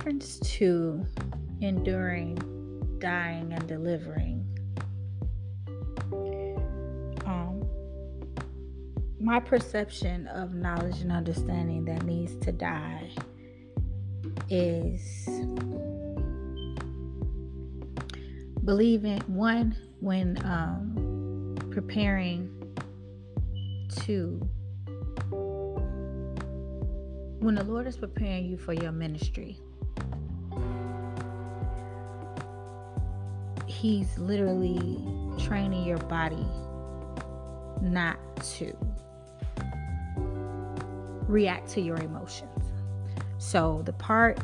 reference to enduring, dying, and delivering, my perception of knowledge and understanding that needs to die is believing, one, when preparing to, when the Lord is preparing you for your ministry, He's literally training your body not to react to your emotions. So the part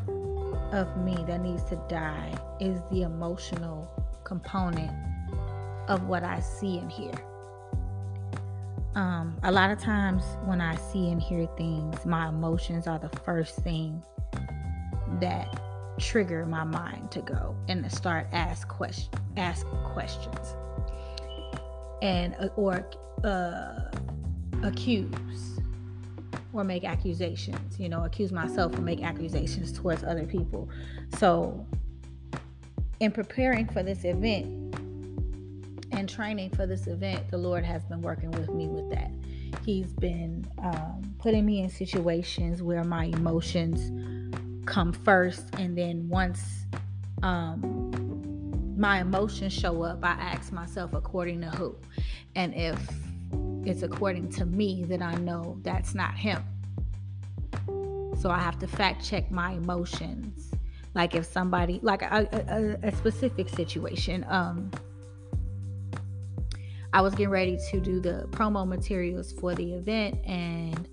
of me that needs to die is the emotional component of what I see and hear. A lot of times when I see and hear things, my emotions are the first thing that trigger my mind to go and to start ask questions and or accuse or make accusations, accuse myself or make accusations towards other people. So in preparing for this event and training for this event, the Lord has been working with me with that. He's been putting me in situations where my emotions come first, and then once my emotions show up, I ask myself, according to who? And if it's according to me, then I know that's not Him. So I have to fact check my emotions. Like if somebody, like a specific situation, I was getting ready to do the promo materials for the event, and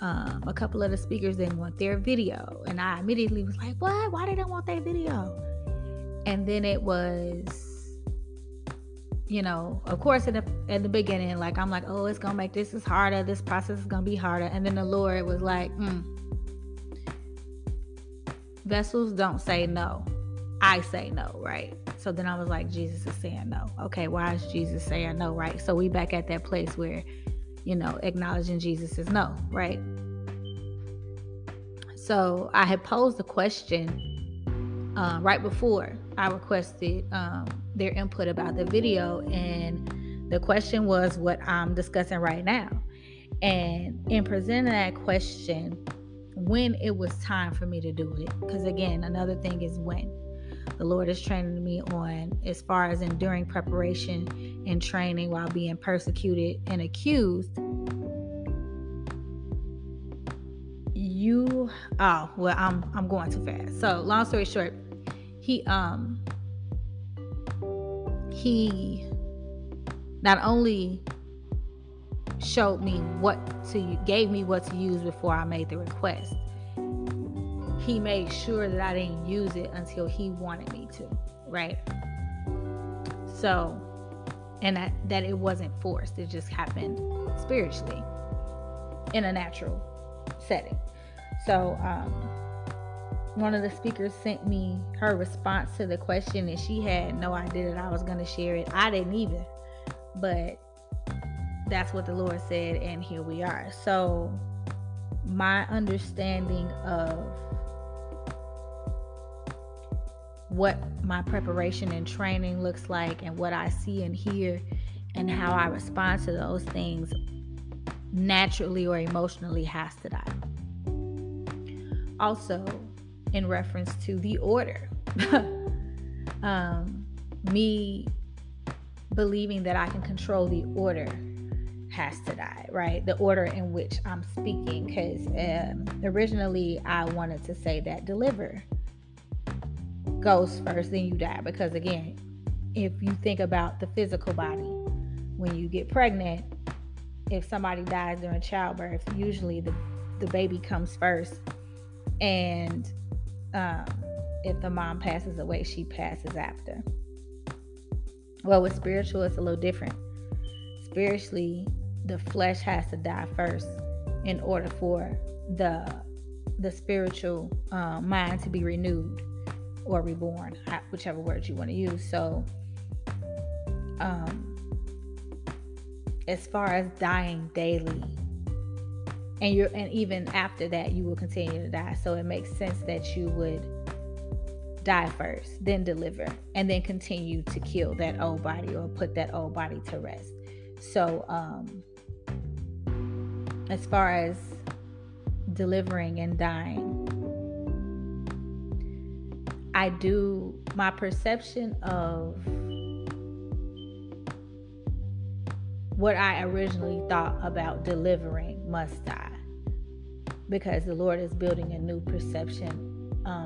a couple of the speakers didn't want their video, and I immediately was like, what? Why they don't want their video? And then it was, of course at the beginning, like I'm like, oh, it's gonna make this is harder, this process is gonna be harder. And then the Lord was like, vessels don't say no, I say no, right? So then I was like, Jesus is saying no. Okay, why is Jesus saying no, right? So we back at that place where, acknowledging Jesus is no, right? So I had posed a question right before I requested their input about the video, and the question was what I'm discussing right now. And in presenting that question, when it was time for me to do it, because again, another thing is when. The Lord is training me on as far as enduring preparation and training while being persecuted and accused. I'm going too fast. So long story short, he not only showed me gave me what to use before I made the request. He made sure that I didn't use it until He wanted me to, right? So, and that it wasn't forced. It just happened spiritually in a natural setting. So, one of the speakers sent me her response to the question, and she had no idea that I was going to share it. I didn't either, but that's what the Lord said, and here we are. So, my understanding of what my preparation and training looks like, and what I see and hear, and how I respond to those things naturally or emotionally has to die. Also, in reference to the order, me believing that I can control the order has to die, right? The order in which I'm speaking, because originally I wanted to say that deliver goes first, then you die. Because again, if you think about the physical body, when you get pregnant, if somebody dies during childbirth, usually the baby comes first, and if the mom passes away, she passes after. Well, with spiritual, it's a little different. Spiritually, the flesh has to die first in order for the spiritual mind to be renewed or reborn, whichever word you want to use. So as far as dying daily, and even after that you will continue to die, so it makes sense that you would die first, then deliver, and then continue to kill that old body or put that old body to rest. So as far as delivering and dying, my perception of what I originally thought about delivering must die, because the Lord is building a new perception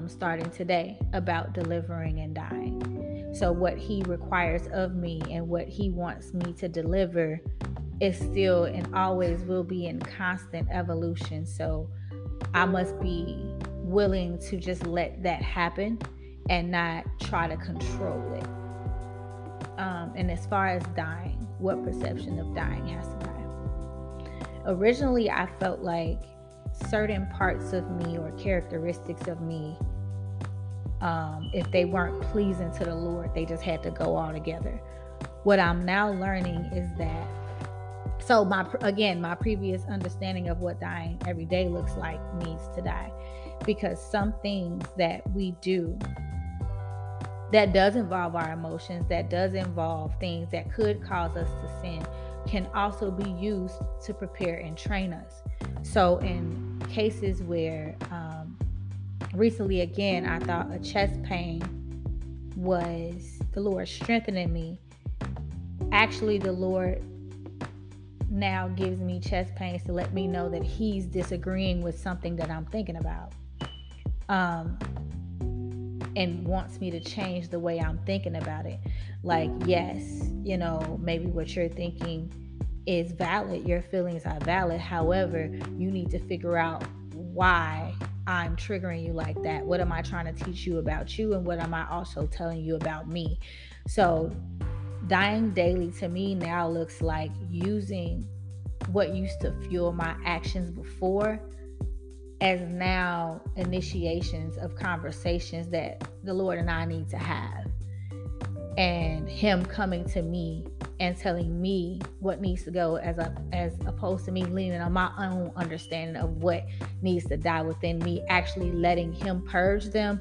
starting today about delivering and dying. So what he requires of me and what he wants me to deliver is still and always will be in constant evolution. So I must be willing to just let that happen and not try to control it. And as far as dying, what perception of dying has to die? Originally, I felt like certain parts of me or characteristics of me, if they weren't pleasing to the Lord, they just had to go all together. What I'm now learning is that, so my previous understanding of what dying every day looks like needs to die, because some things that we do that does involve our emotions, that does involve things that could cause us to sin, can also be used to prepare and train us. So in cases where recently, again, I thought a chest pain was the Lord strengthening me. Actually, the Lord now gives me chest pains to let me know that he's disagreeing with something that I'm thinking about. And wants me to change the way I'm thinking about it. Like, yes, maybe what you're thinking is valid. Your feelings are valid. However, you need to figure out why I'm triggering you like that. What am I trying to teach you about you? And what am I also telling you about me? So dying daily to me now looks like using what used to fuel my actions before as now initiations of conversations that the Lord and I need to have. And him coming to me and telling me what needs to go, as opposed to me leaning on my own understanding of what needs to die within me, actually letting him purge them,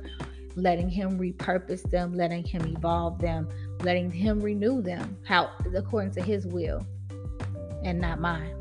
letting him repurpose them, letting him evolve them, letting him renew them, how according to his will and not mine.